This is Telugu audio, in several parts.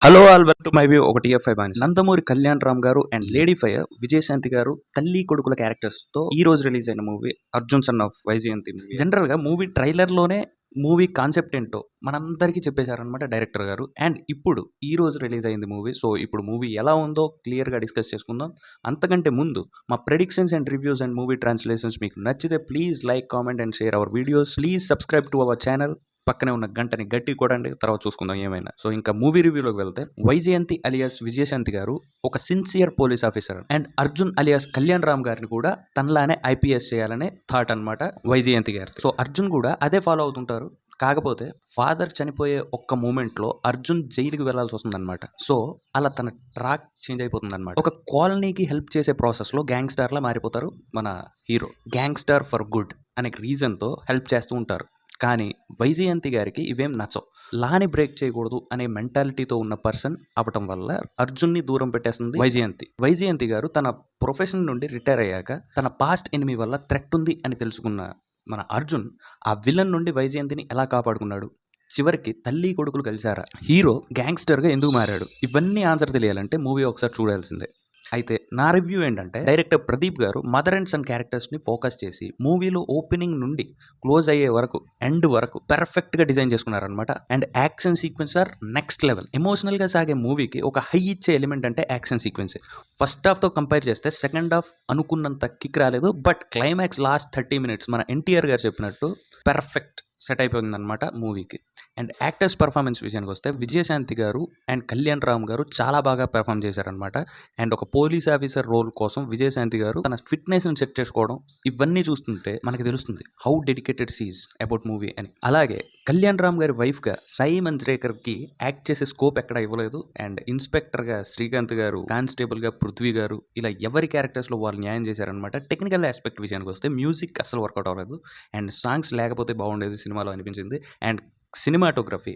Hello all welcome to my view ఒక టీఎఫ్ఐ బాని. నందమూరి కళ్యాణ్ రామ్ గారు అండ్ లేడీ ఫైర్ విజయశాంతి గారు తల్లి కొడుకుల క్యారెక్టర్స్ తో ఈ రోజు రిలీజ్ అయిన movie Arjun son of Vyjayanthi movie. General గా మూవీ ట్రైలర్ లోనే మూవీ కాన్సెప్ట్ ఏంటో మనందరికీ చెప్పేశారనమాట డైరెక్టర్ గారు. అండ్ ఇప్పుడు ఈ రోజు రిలీజ్ అయింది మూవీ. సో ఇప్పుడు మూవీ ఎలా ఉందో క్లియర్ గా డిస్కస్ చేసుకుందాం. అంతకంటే ముందు మా predictions and reviews and movie translations మీకు నచ్చితే please like, comment and share our videos. Please subscribe to our channel. పక్కనే ఉన్న గంటని గట్టి కొడండి, తర్వాత చూసుకుందాం ఏమైనా. సో ఇంకా మూవీ రివ్యూలోకి వెళ్తే, వైజయంతి అలియాస్ విజయశాంతి గారు ఒక sincere police officer and Arjun alias Kalyan Ram గారిని కూడా తనలానే ఐపీఎస్ చేయాలనే థాట్ అనమాట వైజయంతి గారు. సో అర్జున్ కూడా అదే ఫాలో అవుతుంటారు. కాకపోతే ఫాదర్ చనిపోయే ఒక్క మూమెంట్లో అర్జున్ జైలుకి వెళ్లాల్సి వస్తుంది అనమాట. సో అలా తన ట్రాక్ చేంజ్ అయిపోతుంది అనమాట. ఒక కాలనీకి హెల్ప్ చేసే ప్రాసెస్లో గ్యాంగ్స్టర్ లా మారిపోతారు మన హీరో. గ్యాంగ్స్టర్ ఫర్ గుడ్ అనే రీజన్తో హెల్ప్ చేస్తూ ఉంటారు. కానీ వైజయంతి గారికి ఇవేం నచ్చవు. లాని బ్రేక్ చేయకూడదు అనే మెంటాలిటీతో ఉన్న పర్సన్ అవటం వల్ల అర్జున్ని దూరం పెట్టేస్తుంది వైజయంతి. వైజయంతి గారు తన ప్రొఫెషన్ నుండి రిటైర్ అయ్యాక తన పాస్ట్ ఎనిమి వల్ల థ్రెట్ ఉంది అని తెలుసుకున్న మన అర్జున్ ఆ విలన్ నుండి వైజయంతిని ఎలా కాపాడుకున్నాడు, చివరికి తల్లి కొడుకులు కలిశారా, హీరో గ్యాంగ్స్టర్గా ఎందుకు మారాడు, ఇవన్నీ ఆన్సర్ తెలియాలంటే మూవీ ఒకసారి చూడాల్సిందే. అయితే నా రివ్యూ ఏంటంటే, డైరెక్టర్ ప్రదీప్ గారు మదర్ అండ్ సన్ క్యారెక్టర్స్ని ఫోకస్ చేసి మూవీలో ఓపెనింగ్ నుండి క్లోజ్ అయ్యే వరకు ఎండ్ వరకు పర్ఫెక్ట్గా డిజైన్ చేసుకున్నారనమాట. And action sequence are next level. ఎమోషనల్గా సాగే మూవీకి ఒక హై ఇచ్చే ఎలిమెంట్ అంటే యాక్షన్ సీక్వెన్సే. ఫస్ట్ హాఫ్తో కంపేర్ చేస్తే సెకండ్ హాఫ్ అనుకున్నంత కిక్ రాలేదు. బట్ క్లైమాక్స్ లాస్ట్ 30 minutes మన ఎన్టీఆర్ గారు చెప్పినట్టు పర్ఫెక్ట్ సెట్ అయిపోయిందనమాట మూవీకి. అండ్ యాక్టర్స్ పర్ఫార్మెన్స్ విషయానికి వస్తే, విజయశాంతి గారు అండ్ కళ్యాణ్ రామ్ గారు చాలా బాగా పెర్ఫామ్ చేశారనమాట. అండ్ ఒక పోలీస్ ఆఫీసర్ రోల్ కోసం విజయశాంతి గారు తన ఫిట్నెస్ని సెట్ చేసుకోవడం, ఇవన్నీ చూస్తుంటే మనకి తెలుస్తుంది how dedicated seize about movie అని. అలాగే కళ్యాణ్ రామ్ గారి వైఫ్గా సాయి మంజ్రేకర్కి యాక్ట్ చేసే స్కోప్ ఎక్కడ ఇవ్వలేదు. అండ్ ఇన్స్పెక్టర్గా శ్రీకాంత్ గారు, కానిస్టేబుల్గా పృథ్వీ గారు, ఇలా ఎవరి క్యారెక్టర్స్లో వాళ్ళు న్యాయం చేశారనమాట. టెక్నికల్ ఆస్పెక్ట్ విషయానికి వస్తే మ్యూజిక్ అసలు వర్కౌట్ అవ్వలేదు. అండ్ సాంగ్స్ లేకపోతే బాగుండేది సినిమాలో అనిపించింది. అండ్ సినిమాటోగ్రఫీ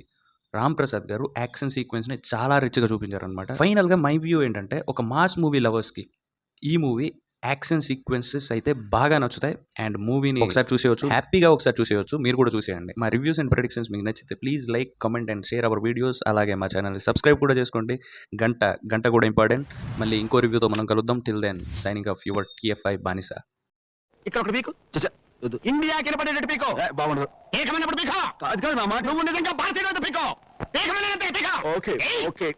రామ్ ప్రసాద్ గారు యాక్షన్ సీక్వెన్స్ని చాలా రిచ్గా చూపించారనమాట. ఫైనల్గా మై వ్యూ ఏంటంటే, ఒక మాస్ మూవీ లవర్స్కి ఈ మూవీ యాక్షన్ సీక్వెన్సెస్ అయితే బాగా నచ్చుతాయి. అండ్ మూవీని ఒకసారి చూసేయచ్చు, హ్యాపీగా ఒకసారి చూసేయచ్చు. మీరు కూడా చూసేయండి. మా రివ్యూస్ అండ్ ప్రెడిక్షన్స్ మీకు నచ్చితే please like, comment and share our videos. అలాగే మా ఛానల్ని సబ్స్క్రైబ్ కూడా చేసుకోండి. గంట కూడా ఇంపార్టెంట్. మళ్ళీ ఇంకో రివ్యూతో మనం కలుద్దాం. Till then signing off your TFI బానిస. ఇక్కడ ఒకటి పీకు ఇండియా కినపడేటట్టు పీకో. బాగుండదు. ఏకమైనప్పుడు పీకో. కాదు కాదు మామ, నువ్వు నిజంగా భారతీయుడు పీకో. ఏకమైన పీకో. Okay okay.